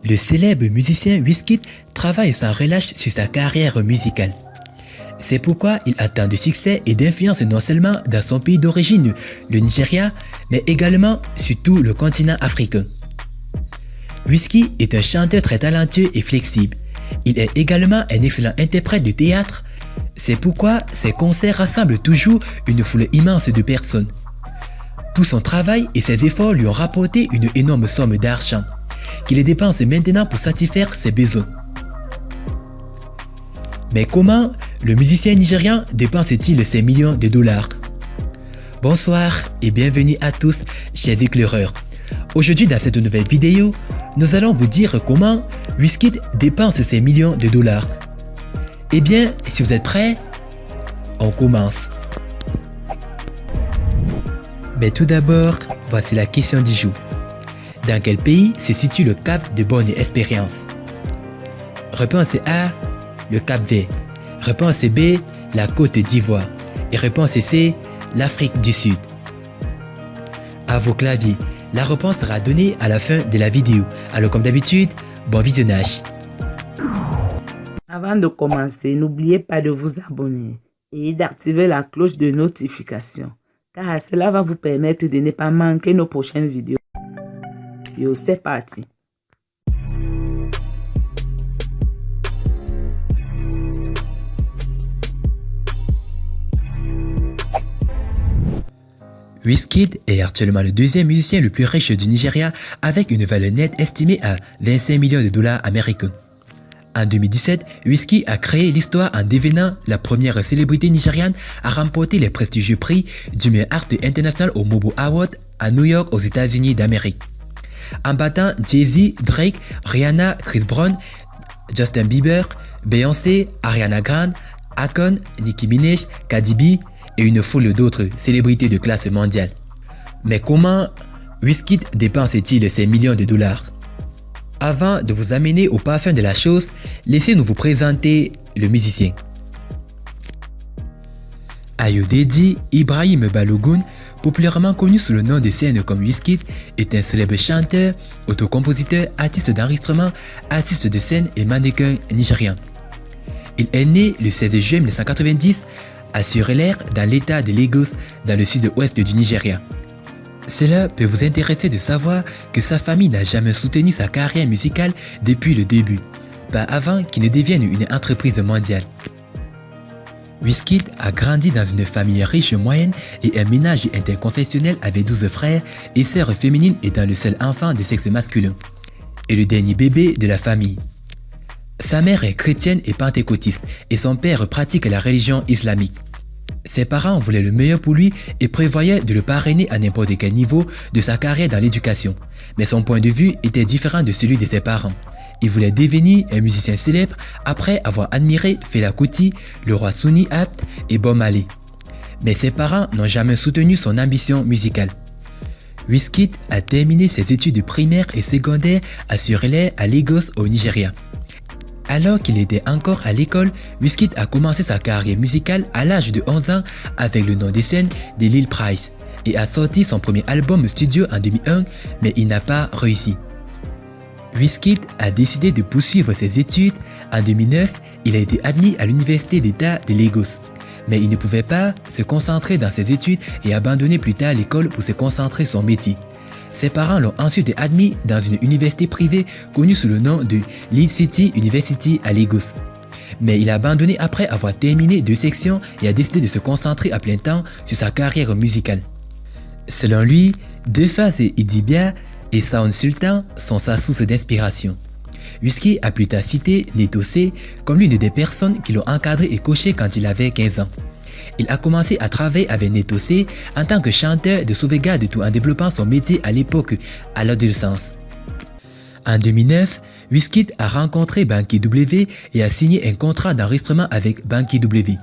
Le célèbre musicien Wizkid travaille sans relâche sur sa carrière musicale. C'est pourquoi il atteint de succès et d'influence non seulement dans son pays d'origine, le Nigeria, mais également sur tout le continent africain. Wizkid est un chanteur très talentueux et flexible. Il est également un excellent interprète de théâtre. C'est pourquoi ses concerts rassemblent toujours une foule immense de personnes. Tout son travail et ses efforts lui ont rapporté une énorme somme d'argent, qu'il dépense maintenant pour satisfaire ses besoins. Mais comment le musicien nigérian dépense-t-il ses millions de dollars? Bonsoir et bienvenue à tous, chers éclaireurs. Aujourd'hui dans cette nouvelle vidéo, nous allons vous dire comment Wizkid dépense ses millions de dollars. Eh bien, si vous êtes prêts, on commence. Mais tout d'abord, voici la question du jour. Dans quel pays se situe le Cap de Bonne-Espérance? Réponse A, le Cap Vert. Réponse B, la Côte d'Ivoire. Et réponse C, l'Afrique du Sud. À vos claviers, la réponse sera donnée à la fin de la vidéo. Alors comme d'habitude, bon visionnage. Avant de commencer, n'oubliez pas de vous abonner et d'activer la cloche de notification, car cela va vous permettre de ne pas manquer nos prochaines vidéos. C'est parti. Wizkid est actuellement le deuxième musicien le plus riche du Nigeria avec une valeur nette estimée à 25 millions de dollars américains. En 2017, Wizkid a créé l'histoire en devenant la première célébrité nigériane à remporter les prestigieux prix du meilleur artiste international au MOBO Award à New York aux États-Unis d'Amérique. En battant Jay-Z, Drake, Rihanna, Chris Brown, Justin Bieber, Beyoncé, Ariana Grande, Akon, Nicki Minaj, Cardi B et une foule d'autres célébrités de classe mondiale. Mais comment Wizkid dépense-t-il ses millions de dollars? Avant de vous amener au parfum de la chose, laissez-nous vous présenter le musicien. Ayodele Ibrahim Balogun, populairement connu sous le nom de scène comme Wizkid, est un célèbre chanteur, autocompositeur, artiste d'enregistrement, artiste de scène et mannequin nigérian. Il est né le 16 juin 1990 à Surulere dans l'état de Lagos, dans le sud-ouest du Nigeria. Cela peut vous intéresser de savoir que sa famille n'a jamais soutenu sa carrière musicale depuis le début, pas avant qu'il ne devienne une entreprise mondiale. Wizkid a grandi dans une famille riche moyenne et un ménage interconfessionnel avec 12 frères et sœurs féminines étant le seul enfant de sexe masculin, et le dernier bébé de la famille. Sa mère est chrétienne et pentecôtiste et son père pratique la religion islamique. Ses parents voulaient le meilleur pour lui et prévoyaient de le parrainer à n'importe quel niveau de sa carrière dans l'éducation. Mais son point de vue était différent de celui de ses parents. Il voulait devenir un musicien célèbre après avoir admiré Fela Kuti, le roi Sunny Apt et Bob Marley. Mais ses parents n'ont jamais soutenu son ambition musicale. Wizkid a terminé ses études primaires et secondaires à Surulere à Lagos au Nigeria. Alors qu'il était encore à l'école, Wizkid a commencé sa carrière musicale à l'âge de 11 ans avec le nom de scène de Lil Price et a sorti son premier album studio en 2001, mais il n'a pas réussi. Wizkid a décidé de poursuivre ses études. En 2009, il a été admis à l'université d'État de Lagos, mais il ne pouvait pas se concentrer dans ses études et abandonner plus tard l'école pour se concentrer sur son métier. Ses parents l'ont ensuite admis dans une université privée connue sous le nom de Lead City University à Lagos. Mais il a abandonné après avoir terminé 2 sections et a décidé de se concentrer à plein temps sur sa carrière musicale. Selon lui, DeFace et Idibia et Sound Sultan sont sa source d'inspiration. Wizkid a plus tard cité Netosé comme l'une des personnes qui l'ont encadré et coaché quand il avait 15 ans. Il a commencé à travailler avec Netosé en tant que chanteur de sauvegarde tout en développant son métier à l'époque à l'adolescence. En 2009, Wizkid a rencontré Banky W et a signé un contrat d'enregistrement avec Banky W,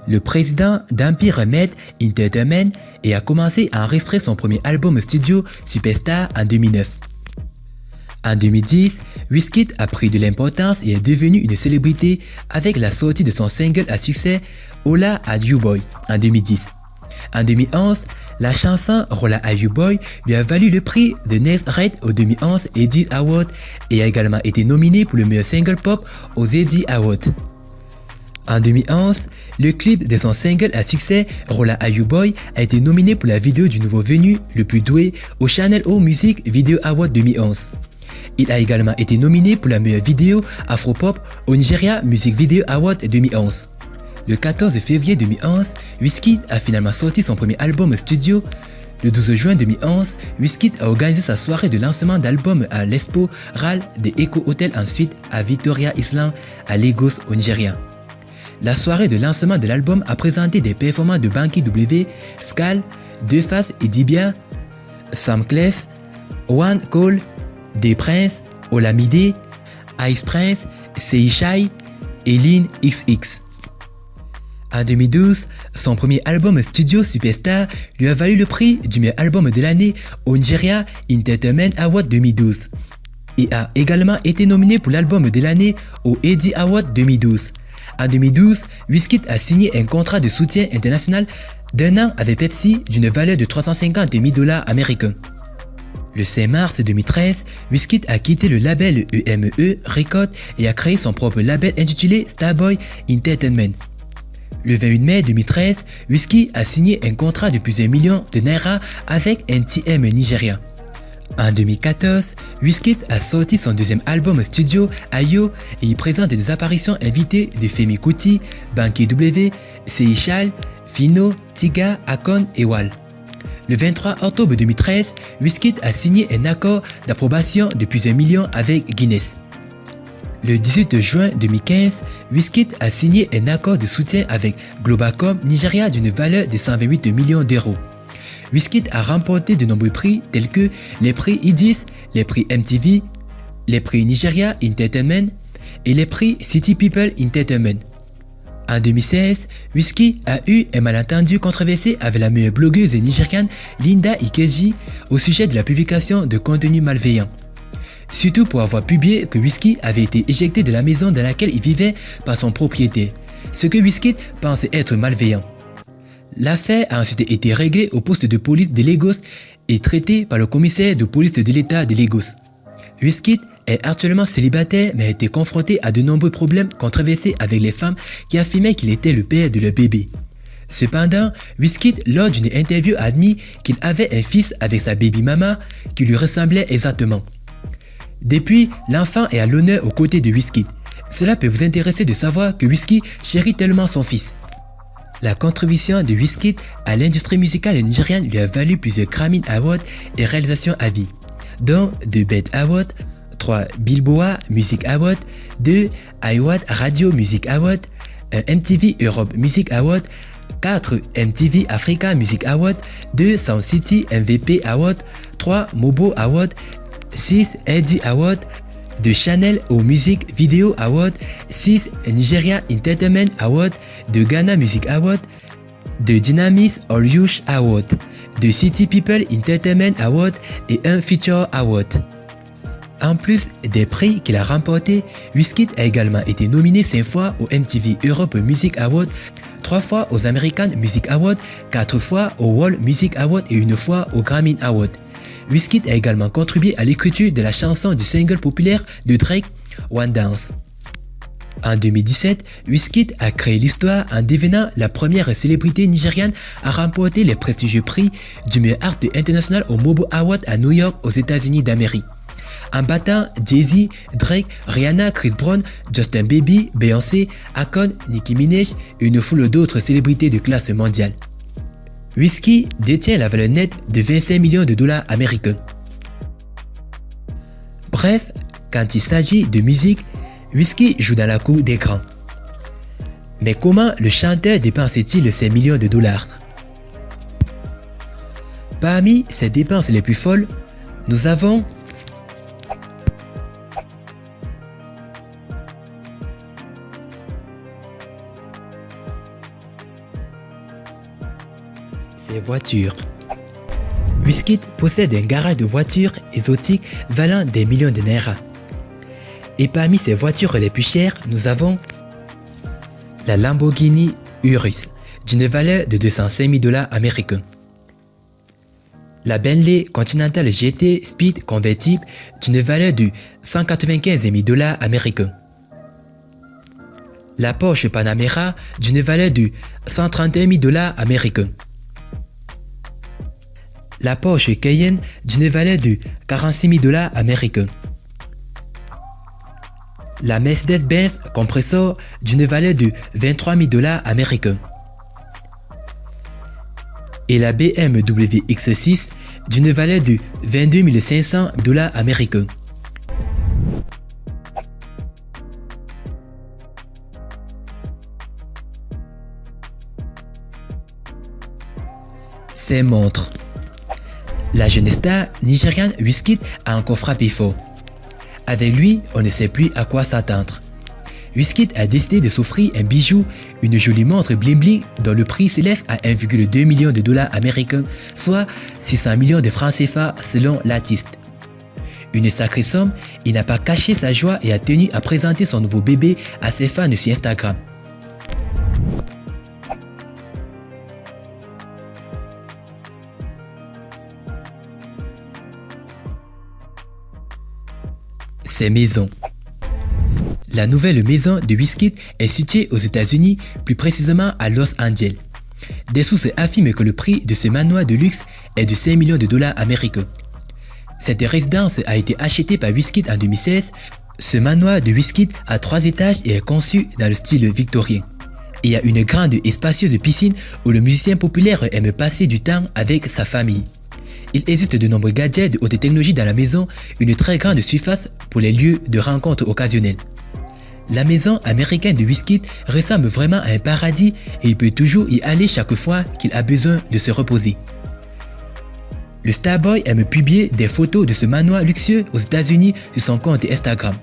le président d'Empire Med Entertainment, et a commencé à enregistrer son premier album studio Superstar en 2009. En 2010, Wizkid a pris de l'importance et est devenu une célébrité avec la sortie de son single à succès Holla at You Boy en 2010. En 2011, la chanson Rolla Are You Boy lui a valu le prix de Next Red au 2011 Eddie Award et a également été nominé pour le meilleur single pop aux Eddie Awards. En 2011, le clip de son single à succès Rolla Are You Boy a été nominé pour la vidéo du nouveau venu le plus doué au Channel O Music Video Award 2011. Il a également été nominé pour la meilleure vidéo Afropop au Nigeria Music Video Award 2011. Le 14 février 2011, Wizkid a finalement sorti son premier album studio. Le 12 juin 2011, Wizkid a organisé sa soirée de lancement d'album à l'Expo RAL de Echo Hotel ensuite à Victoria Island à Lagos au Nigeria. La soirée de lancement de l'album a présenté des performances de Banky W, Skal, Deux Faces et Dibia, Sam Clef, One Cole, Des Prince, Olamide, Ice Prince, Seishai et Lil XX. En 2012, son premier album studio Superstar lui a valu le prix du meilleur album de l'année au Nigeria Entertainment Award 2012 et a également été nominé pour l'album de l'année au Eddie Award 2012. En 2012, Wizkid a signé un contrat de soutien international d'un an avec Pepsi d'une valeur de 350 000 $ américains. Le 5 mars 2013, Wizkid a quitté le label EME Records et a créé son propre label intitulé Starboy Entertainment. Le 28 mai 2013, Wizkid a signé un contrat de plusieurs millions de naira avec NTM Nigeria. En 2014, Wizkid a sorti son deuxième album studio Ayo et y présente des apparitions invitées de Femi Kuti, Banky W, Seishal, Fino, Tiga, Akon et Wal. Le 23 octobre 2013, Wizkid a signé un accord d'approbation de plusieurs millions avec Guinness. Le 18 juin 2015, Wizkid a signé un accord de soutien avec Globacom Nigeria d'une valeur de 128 millions d'euros. Wizkid a remporté de nombreux prix tels que les prix IDIS, les prix MTV, les prix Nigeria Entertainment et les prix City People Entertainment. En 2016, Wizkid a eu un malentendu controversé avec la meilleure blogueuse nigériane Linda Ikeji au sujet de la publication de contenu malveillant. Surtout pour avoir publié que Wizkid avait été éjecté de la maison dans laquelle il vivait par son propriétaire, ce que Wizkid pensait être malveillant. L'affaire a ensuite été réglée au poste de police de Lagos et traitée par le commissaire de police de l'État de Lagos. Wizkid est actuellement célibataire mais a été confronté à de nombreux problèmes controversés avec les femmes qui affirmaient qu'il était le père de leur bébé. Cependant, Wizkid, lors d'une interview, a admis qu'il avait un fils avec sa baby mama qui lui ressemblait exactement. Depuis, l'enfant est à l'honneur aux côtés de Wizkid. Cela peut vous intéresser de savoir que Wizkid chérit tellement son fils. La contribution de Wizkid à l'industrie musicale nigériane lui a valu plusieurs Grammy Awards et réalisations à vie, dont 2 BET Awards, 3 Billboard Music Awards, 2 iWatt Radio Music Awards, un MTV Europe Music Award, 4 MTV Africa Music Awards, 2 Sound City MVP Awards, 3 Mobo Awards, 6 Eddie Awards, 2 Channel O Music Video Awards, 6 Nigeria Entertainment Awards, 2 Ghana Music Awards, 2 Dynamis All Youth Awards, 2 City People Entertainment Awards et 1 Feature Award. En plus des prix qu'il a remportés, Wizkid a également été nominé 5 fois au MTV Europe Music Awards, 3 fois aux American Music Awards, 4 fois au World Music Awards et 1 fois au Grammy Awards. Wizkid a également contribué à l'écriture de la chanson du single populaire de Drake, One Dance. En 2017, Wizkid a créé l'histoire en devenant la première célébrité nigériane à remporter les prestigieux prix du meilleur artiste international au Mobo Award à New York aux États-Unis d'Amérique, en battant Jay-Z, Drake, Rihanna, Chris Brown, Justin Bieber, Beyoncé, Akon, Nicki Minaj et une foule d'autres célébrités de classe mondiale. Wizkid détient la valeur nette de 25 millions de dollars américains. Bref, quand il s'agit de musique, Wizkid joue dans la cour des grands. Mais comment le chanteur dépense-t-il ces millions de dollars? Parmi ses dépenses les plus folles, nous avons ses voitures. Wizkid possède un garage de voitures exotiques valant des millions de naira. Et parmi ses voitures les plus chères, nous avons la Lamborghini Urus, d'une valeur de 205 000 $ américains. La Bentley Continental GT Speed convertible d'une valeur de 195 000 $ américains. La Porsche Panamera d'une valeur de 131 000 $ américains. La Porsche Cayenne d'une valeur de 46 000 $ américains. La Mercedes-Benz Compressor d'une valeur de 23 000 $ américains. Et la BMW X6 d'une valeur de 22 500 $ américains. Ses montres. La jeune star nigériane Wizkid a encore frappé fort. Avec lui, on ne sait plus à quoi s'attendre. Wizkid a décidé de s'offrir un bijou, une jolie montre bling bling dont le prix s'élève à 1,2 million de $ américains, soit 600 millions de francs CFA selon l'artiste. Une sacrée somme, il n'a pas caché sa joie et a tenu à présenter son nouveau bébé à ses fans sur Instagram. Ses maisons. La nouvelle maison de Wizkid est située aux États-Unis, plus précisément à Los Angeles. Des sources affirment que le prix de ce manoir de luxe est de 5 millions de $ américains. Cette résidence a été achetée par Wizkid en 2016. Ce manoir de Wizkid a 3 étages et est conçu dans le style victorien. Il y a une grande et spacieuse piscine où le musicien populaire aime passer du temps avec sa famille. Il existe de nombreux gadgets de haute technologie dans la maison, une très grande surface pour les lieux de rencontres occasionnels. La maison américaine de Wizkid ressemble vraiment à un paradis et il peut toujours y aller chaque fois qu'il a besoin de se reposer. Le Starboy aime publier des photos de ce manoir luxueux aux États-Unis sur son compte Instagram.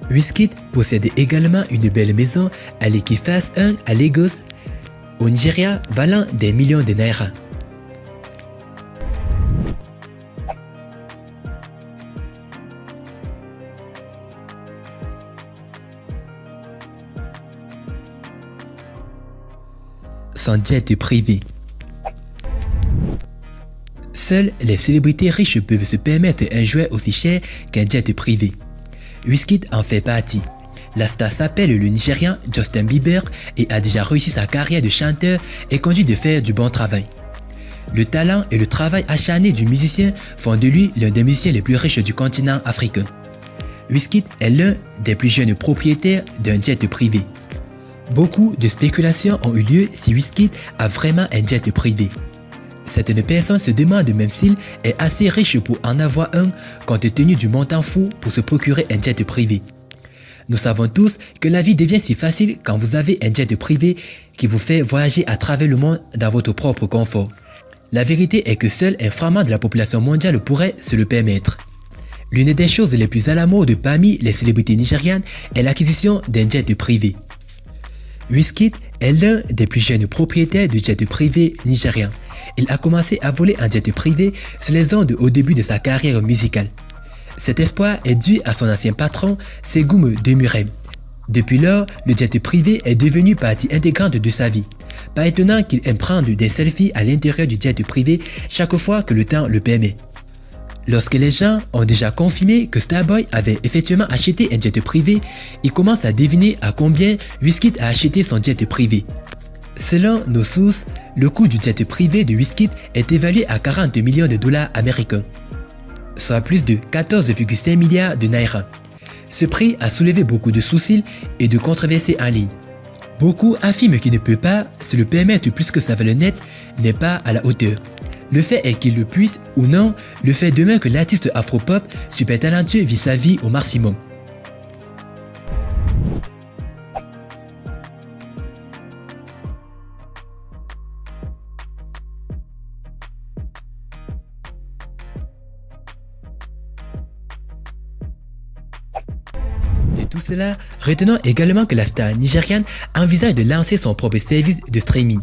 Wizkid possède également une belle maison à Lekki Phase 1 à Lagos, au Nigeria, valant des millions de naira. Son jet privé. Seules les célébrités riches peuvent se permettre un jouet aussi cher qu'un jet privé. Wizkid en fait partie. La star s'appelle le Nigérian Justin Bieber et a déjà réussi sa carrière de chanteur et continue de faire du bon travail. Le talent et le travail acharné du musicien font de lui l'un des musiciens les plus riches du continent africain. Wizkid est l'un des plus jeunes propriétaires d'un jet privé. Beaucoup de spéculations ont eu lieu si Wizkid a vraiment un jet privé. Certaines personnes se demandent même s'il est assez riche pour en avoir un compte tenu du montant fou pour se procurer un jet privé. Nous savons tous que la vie devient si facile quand vous avez un jet privé qui vous fait voyager à travers le monde dans votre propre confort. La vérité est que seul un fragment de la population mondiale pourrait se le permettre. L'une des choses les plus à la mode parmi les célébrités nigérianes est l'acquisition d'un jet privé. Wizkid est l'un des plus jeunes propriétaires de jets privés nigérians. Il a commencé à voler en jet privé sur les ondes au début de sa carrière musicale. Cet espoir est dû à son ancien patron, Segoum Demirem. Depuis lors, le jet privé est devenu partie intégrante de sa vie. Pas étonnant qu'il aime prendre des selfies à l'intérieur du jet privé chaque fois que le temps le permet. Lorsque les gens ont déjà confirmé que Starboy avait effectivement acheté un jet privé, ils commencent à deviner à combien Wizkid a acheté son jet privé. Selon nos sources, le coût du jet privé de Wizkid est évalué à 40 millions de $ américains, soit plus de 14,5 milliards de naira. Ce prix a soulevé beaucoup de soucis et de controverses en ligne. Beaucoup affirment qu'il ne peut pas se le permettre puisque sa valeur nette n'est pas à la hauteur. Le fait est qu'il le puisse ou non, le fait demeure que l'artiste afro-pop super talentueux vit sa vie au maximum. De tout cela, retenons également que la star nigériane envisage de lancer son propre service de streaming.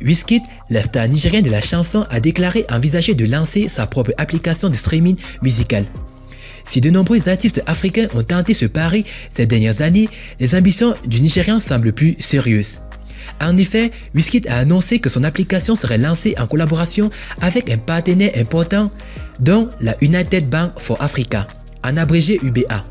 Wizkid, la star nigérienne de la chanson, a déclaré envisager de lancer sa propre application de streaming musical. Si de nombreux artistes africains ont tenté ce pari ces dernières années, les ambitions du Nigérian semblent plus sérieuses. En effet, Wizkid a annoncé que son application serait lancée en collaboration avec un partenaire important, dont la United Bank for Africa, en abrégé UBA.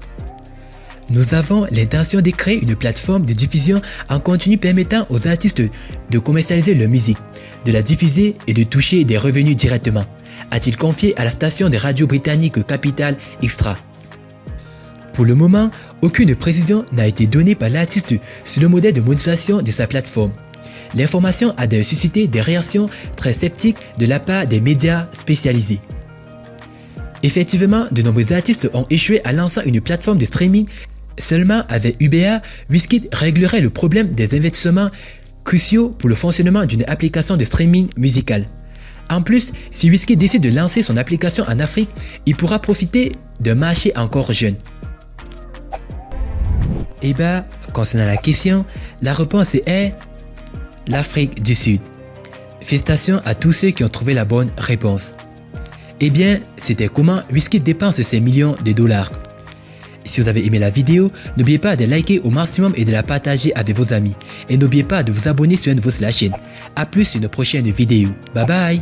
Nous avons l'intention de créer une plateforme de diffusion en continu permettant aux artistes de commercialiser leur musique, de la diffuser et de toucher des revenus directement, a-t-il confié à la station de radio britannique Capital Extra. Pour le moment, aucune précision n'a été donnée par l'artiste sur le modèle de monétisation de sa plateforme. L'information a d'ailleurs suscité des réactions très sceptiques de la part des médias spécialisés. Effectivement, de nombreux artistes ont échoué à lancer une plateforme de streaming. Seulement avec UBA, Wizkid réglerait le problème des investissements cruciaux pour le fonctionnement d'une application de streaming musical. En plus, si Wizkid décide de lancer son application en Afrique, il pourra profiter d'un marché encore jeune. Et concernant la question, la réponse est l'Afrique du Sud. Félicitations à tous ceux qui ont trouvé la bonne réponse. C'était comment Wizkid dépense ses millions de dollars. Si vous avez aimé la vidéo, n'oubliez pas de liker au maximum et de la partager avec vos amis. Et n'oubliez pas de vous abonner sur une de vos chaînes. A plus sur une prochaine vidéo. Bye bye.